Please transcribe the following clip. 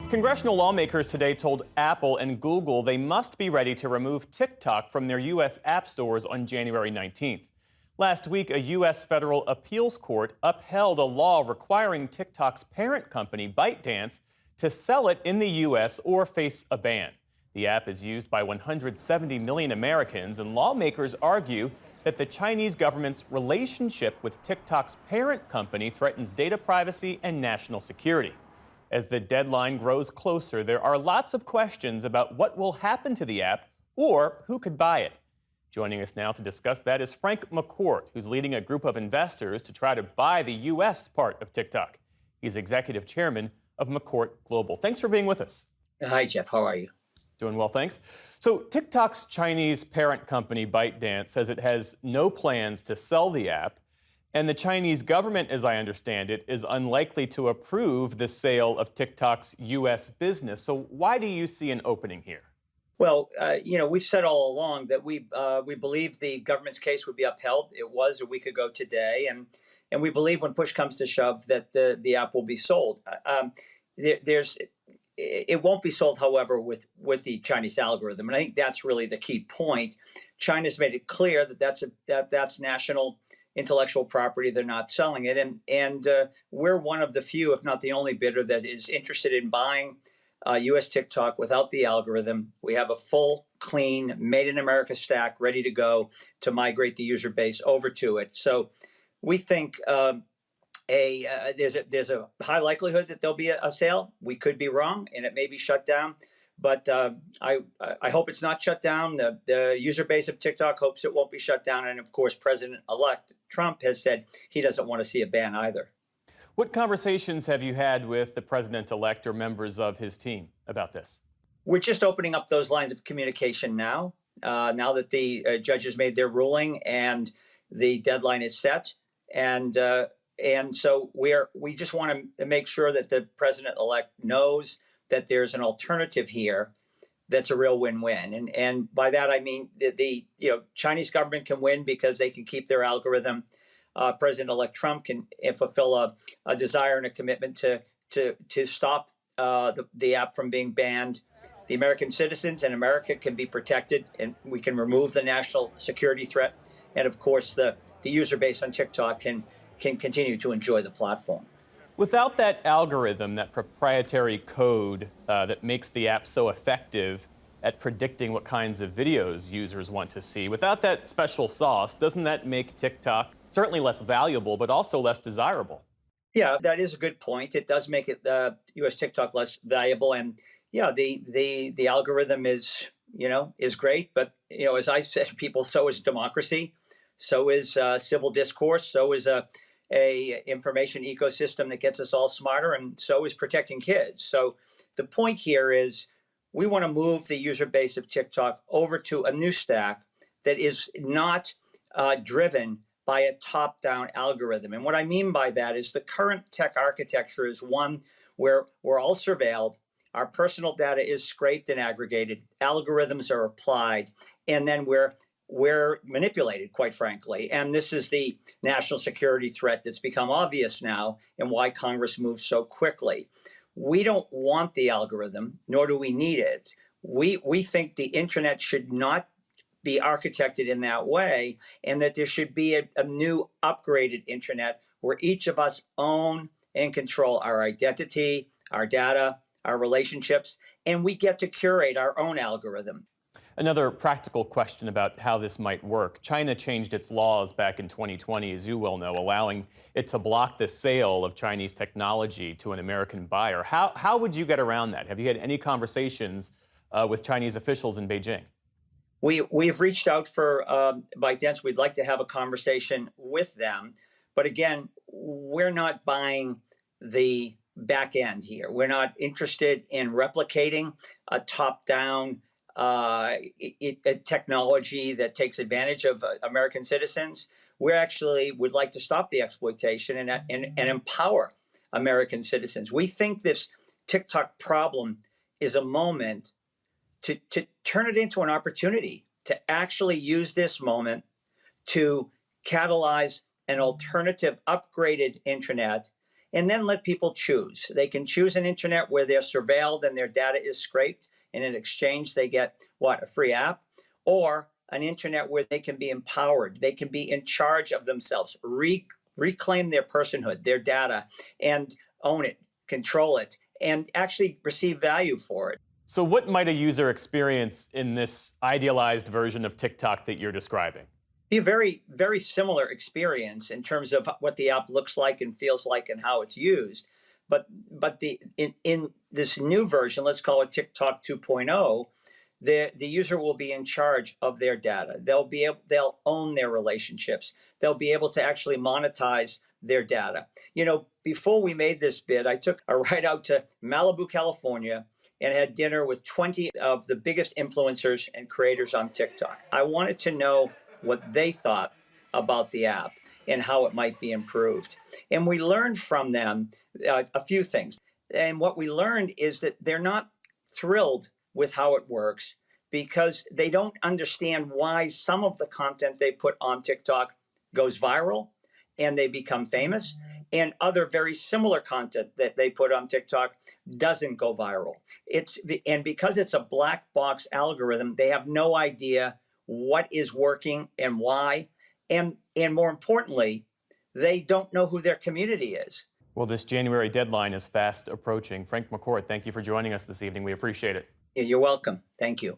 Congressional lawmakers today told Apple and Google they must be ready to remove TikTok from their U.S. app stores on January 19th. Last week, a U.S. federal appeals court upheld a law requiring TikTok's parent company, ByteDance, to sell it in the U.S. or face a ban. The app is used by 170 million Americans, and lawmakers argue that the Chinese government's relationship with TikTok's parent company threatens data privacy and national security. As the deadline grows closer, there are lots of questions about what will happen to the app or who could buy it. Joining us now to discuss that is Frank McCourt, who's leading a group of investors to try to buy the U.S. part of TikTok. He's executive chairman of McCourt Global. Thanks for being with us. Hi, Jeff. How are you? Doing well, thanks. So TikTok's Chinese parent company, ByteDance, says it has no plans to sell the app. And the Chinese government, as I understand it, is unlikely to approve the sale of TikTok's U.S. business. So why do you see an opening here? Well, we've said all along that we believe the government's case would be upheld. It was a week ago today, and we believe when push comes to shove that the app will be sold. It won't be sold, however, with the Chinese algorithm, and I think that's really the key point. China's made it clear that that's national intellectual property. They're not selling it, and we're one of the few, if not the only bidder, that is interested in buying U.S. TikTok without the algorithm. We have a full, clean, made in America stack ready to go to migrate the user base over to it. So we think there's a high likelihood that there'll be a sale. We could be wrong, and it may be shut down. But I hope it's not shut down. The user base of TikTok hopes it won't be shut down. And of course, President-elect Trump has said he doesn't want to see a ban either. What conversations have you had with the president-elect or members of his team about this? We're just opening up those lines of communication now, now that the judges made their ruling and the deadline is set. And so we just want to make sure that the president-elect knows that there's an alternative here that's a real win-win. And by that, I mean the Chinese government can win because they can keep their algorithm. President-elect Trump can fulfill a desire and a commitment to stop the app from being banned. The American citizens and America can be protected, and we can remove the national security threat. And of course, the user base on TikTok can continue to enjoy the platform. Without that algorithm, that proprietary code that makes the app so effective at predicting what kinds of videos users want to see, without that special sauce, doesn't that make TikTok certainly less valuable, but also less desirable? Yeah, that is a good point. It does make it U.S. TikTok less valuable, and yeah, the algorithm is great, but as I said to people, so is democracy, so is civil discourse, so is a information ecosystem that gets us all smarter, and so is protecting kids. So the point here is we want to move the user base of TikTok over to a new stack that is not driven by a top-down algorithm. And what I mean by that is the current tech architecture is one where we're all surveilled, our personal data is scraped and aggregated, algorithms are applied, and then we're manipulated, quite frankly. And this is the national security threat that's become obvious now and why Congress moves so quickly. We don't want the algorithm, nor do we need it. We think the internet should not be architected in that way, and that there should be a new upgraded internet where each of us own and control our identity, our data, our relationships, and we get to curate our own algorithm. Another practical question about how this might work. China changed its laws back in 2020, as you well know, allowing it to block the sale of Chinese technology to an American buyer. How would you get around that? Have you had any conversations with Chinese officials in Beijing? We've reached out for ByteDance. We'd like to have a conversation with them. But again, we're not buying the back end here. We're not interested in replicating a top-down technology that takes advantage of American citizens. We actually would like to stop the exploitation and empower American citizens. We think this TikTok problem is a moment to turn it into an opportunity to actually use this moment to catalyze an alternative upgraded internet and then let people choose. They can choose an internet where they're surveilled and their data is scraped, and in exchange they get what, a free app, or an internet where they can be empowered, they can be in charge of themselves, reclaim their personhood, their data, and own it, control it, and actually receive value for it. So what might a user experience in this idealized version of TikTok that you're describing? Be a very, very similar experience in terms of what the app looks like and feels like and how it's used. But in this new version, let's call it TikTok 2.0, the user will be in charge of their data. They'll own their relationships. They'll be able to actually monetize their data. You know, before we made this bid, I took a ride out to Malibu, California, and had dinner with 20 of the biggest influencers and creators on TikTok. I wanted to know what they thought about the app and how it might be improved. And we learned from them a few things. And what we learned is that they're not thrilled with how it works because they don't understand why some of the content they put on TikTok goes viral and they become famous, and other very similar content that they put on TikTok doesn't go viral. And because it's a black box algorithm, they have no idea what is working and why. And more importantly, they don't know who their community is. Well, this January deadline is fast approaching. Frank McCourt, thank you for joining us this evening. We appreciate it. You're welcome. Thank you.